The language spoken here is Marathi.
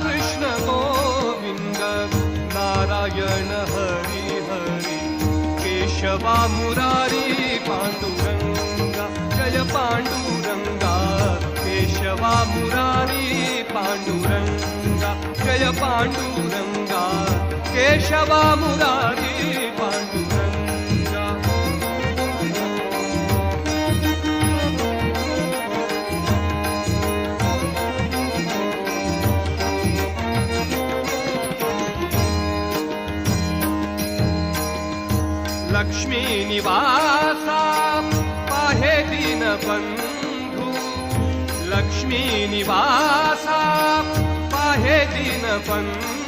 कृष्ण गोविंद नारायण हरी हरी केशवा मुरारी पांडुरंगा जय पांडुरंगा केशवा मुरारी पांडुरंगा जय पांडुरंगा केशवा मुरारी पांडुरंगा. लक्ष्मी निवासा पाहे दीनबंधू लक्ष्मी निवासा पाहे दीनबंधू